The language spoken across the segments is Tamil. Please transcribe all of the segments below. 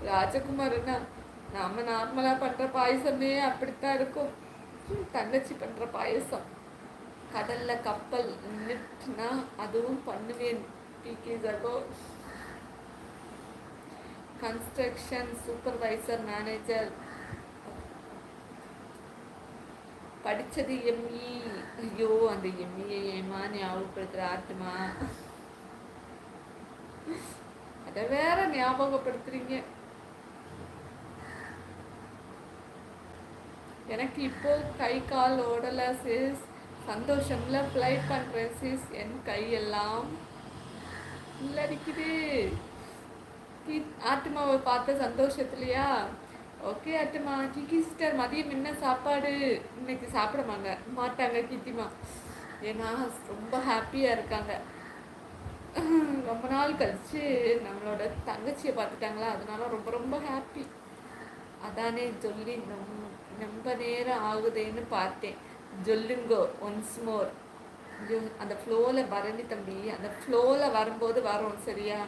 ராஜகுமாரனா நாம நார்மலா பண்ற பாயசமே அப்படித்தான் இருக்கும். தங்கச்சி பண்ற பாயசம். கடல்ல கப்பல் நின்றுட்டுனா அதுவும் பண்ணுவேன். பிகே ஜகோ. Construction supervisor manager. படித்தது எம்இ. ஐயோ அந்த எம்இயை ஏமா ஞாபகப்படுத்துகிற ஆத்துமா. அதை வேற ஞாபகப்படுத்துறீங்க. எனக்கு இப்போ கை கால் ஓடலை சிஸ். சந்தோஷம்ல ஃப்ளைட் பண்ணுறேன் சிஸ். என் கையெல்லாம் உள்ளடிக்குது. ஆத்துமாவை பார்த்த சந்தோஷத்துலையா? ஓகே ஆத்துமா. கிக்கி சிஸ்டர் மதியம் என்ன சாப்பாடு? இன்னைக்கு சாப்பிட மாட்டாங்க கித்திமா. ஏன்னா ரொம்ப ஹாப்பியாக இருக்காங்க. ரொம்ப நாள் கழிச்சு நம்மளோட தங்கச்சியை பார்த்துட்டாங்களா, அதனால ரொம்ப ரொம்ப ஹாப்பி. அதானே சொல்லி ரொம்ப நேரம் ஆகுதேன்னு பார்த்தேன். சொல்லுங்கோ ஒன்ஸ் மோர். அந்த ஃப்ளோவில் பரணி தம்பி, அந்த ஃப்ளோவில் வரும்போது வரும் சரியா?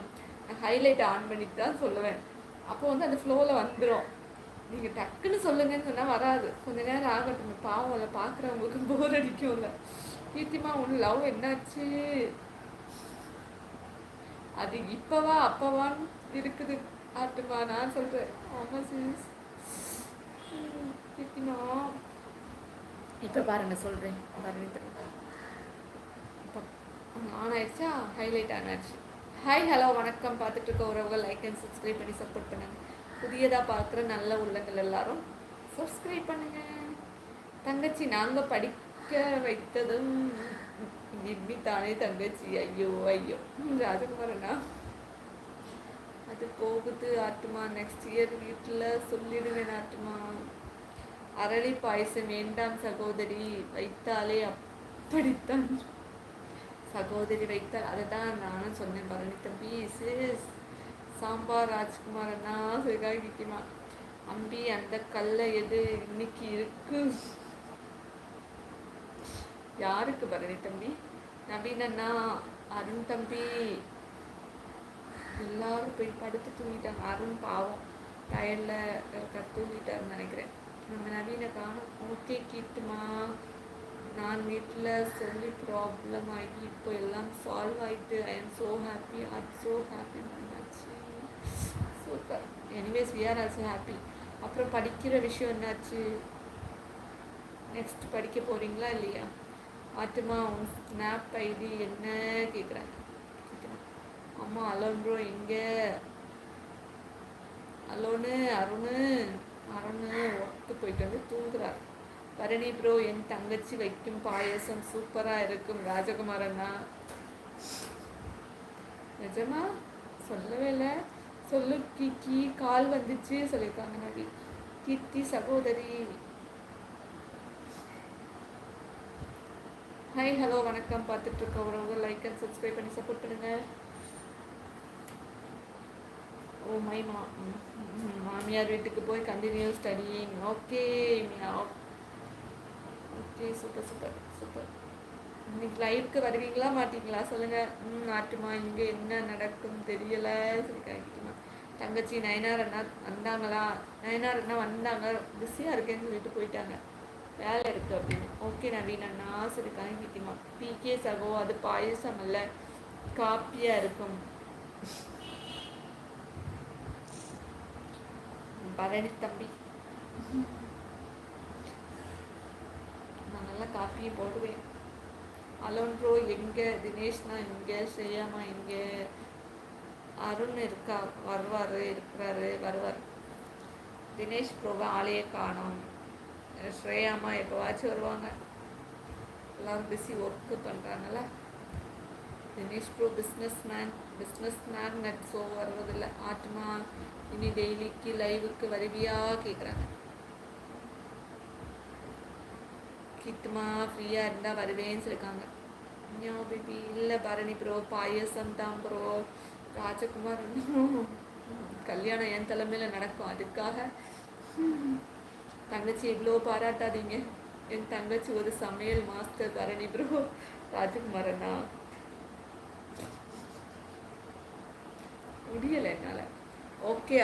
நான் ஹைலைட் ஆன் பண்ணிட்டு தான் சொல்லுவேன். அப்போ வந்து அந்த ஃப்ளோவில் வந்துடும். நீங்கள் டக்குன்னு சொல்லுங்கன்னு சொன்னால் வராது. கொஞ்ச நேரம் ஆகட்டும். பாவம் இல்லை, பார்க்குறவங்களுக்கு போர் அடிக்கும்ல. கீர்த்திமா உன் லவ் என்னாச்சு? அது இப்போவா அப்போவான்னு இருக்குது ஆட்டுமா. நான் சொல்கிறேன். ஆமாம் சிஸ். கீர்த்திமா இப்போ பாருங்க சொல்கிறேன். பாருங்க இப்போ ஆன் ஆயிடுச்சா? ஹைலைட் ஆன் ஆயிடுச்சு. ஹாய் ஹலோ வணக்கம். பார்த்துட்டு இருக்க உறவுகள் லைக் அண்ட் சப்ஸ்கிரைப் பண்ணி சப்போர்ட் பண்ணுங்கள். புதியதாக பார்க்குற நல்ல உள்ளங்கள் எல்லாரும் சப்ஸ்கிரைப் பண்ணுங்கள். தங்கச்சி நாங்கள் படிக்க வைத்ததும் இப்படி தானே தங்கச்சி. ஐயோ ஐயோ ராஜகுமாரனா. அது போகுது ஆட்டுமா. நெக்ஸ்ட் இயர் வீட்டில் சொல்லிடுவேன் ஆட்டுமா. அரளி பாயசம் வேண்டாம் சகோதரி, வைத்தாலே அப்படித்தான். சகோதரி வைத்தால் அதை தான் நானும் சொன்னேன். பரணி தம்பி சிஸ். சாம்பார் ராஜ்குமாரனா சிகாய்க்குமா. அம்பி அந்த கல்ல எது இன்னைக்கு இருக்கு? யாருக்கு பரணி தம்பி? நவீனண்ணா, அருண் தம்பி எல்லாரும் போய் படுத்து தூங்கிட்டாங்க. அருண் பாவம் டயர்டில் தூங்கிட்டாருன்னு நினைக்கிறேன். நம்ம நவீன காணும். ஓகே கீர்த்துமா. நான் வீட்டில் சொல்லி ப்ராப்ளம் ஆகி இப்போ எல்லாம் சால்வ் ஆகிட்டு I am so happy. So happy என்னாச்சு? Super. Anyways we are also happy. அப்புறம் படிக்கிற விஷயம் என்னாச்சு? நெக்ஸ்ட் படிக்க போகிறீங்களா இல்லையா? ஆட்டுமா உன் ஸ்னாப் ஐடி என்ன கேட்குறேன். அம்மா அலோன் ப்ரோ எங்கே? அலோனு அருண் ஒர்க்கு போயிட்டு வந்து தூங்குறார். பரணி ப்ரோ என் தங்கச்சி வைக்கும் பாயசம் சூப்பராக இருக்கும். ராஜகுமாரண்ணா நிஜமா? சொல்லவே இல்லை. சொல்லு கீக்கி கால் வந்துச்சு சொல்லியிருக்காங்க. நவி கீர்த்தி சகோதரி. ஹாய் ஹலோ வணக்கம். பார்த்துட்டு இருக்க உறவுகள் லைக் அண்ட் சப்ஸ்கிரைப் பண்ணி சப்போர்ட் பண்ணுங்க. ஓ மை மாமியார் வீட்டுக்கு போய் continue studying. Okay okay super super super. இன்னைக்கு லைவுக்கு வருவீங்களா மாட்டீங்களா சொல்லுங்கள். ஆட்டுமா இங்கே என்ன நடக்கும் தெரியலை சொல்லிக்கிட்டுமா. தங்கச்சி நயனார் அண்ணா வந்தாங்களா? நயனார் அண்ணா வந்தாங்க, பிஸியாக இருக்கேன்னு சொல்லிட்டு போயிட்டாங்க. வேலை இருக்குது அப்படின்னு. ஓகே நவீன் அண்ணா சொல்லியிருக்காங்க. கிட்டிமா பிகே சகோ அது பாயசம் அல்ல காப்பியாக இருக்கும். பரணி தம்பி நான் நல்லா காப்பியும் போடுவேன். அலோன் ப்ரோ எங்கே? தினேஷ்னா இங்கே. ஸ்ரேயாமா இங்கே. அருண் இருக்கா? வருவார். தினேஷ் ப்ரோவை ஆளையே காணோம். ஸ்ரேயாமா எப்போவாச்சும் வருவாங்க. எல்லோரும் பிஸி ஒர்க்கு பண்ணுறாங்கல்ல. தினேஷ் ப்ரோ பிஸ்னஸ் மேன் நட் ஸோ வருவதில்லை. ஆத்மா இனி டெய்லிக்கு லைவுக்கு வருவியா கேட்குறாங்க. கித்துமா ஃப்ரீயாக இருந்தால் வருவேன்னு சொல்லியிருக்காங்க. ஞா பேபி இல்லை பரணி ப்ரோ பாயசம் தான் ப்ரோ. ராஜகுமார் கல்யாணம் என் தலைமையில் நடக்கும். அதுக்காக தங்கச்சி இவ்வளோ பாராட்டாதீங்க. என் தங்கச்சி ஒரு சமையல் மாஸ்டர். பரணி ப்ரோ ராஜகுமார் அண்ணா முடியலை என்னால். ஓகே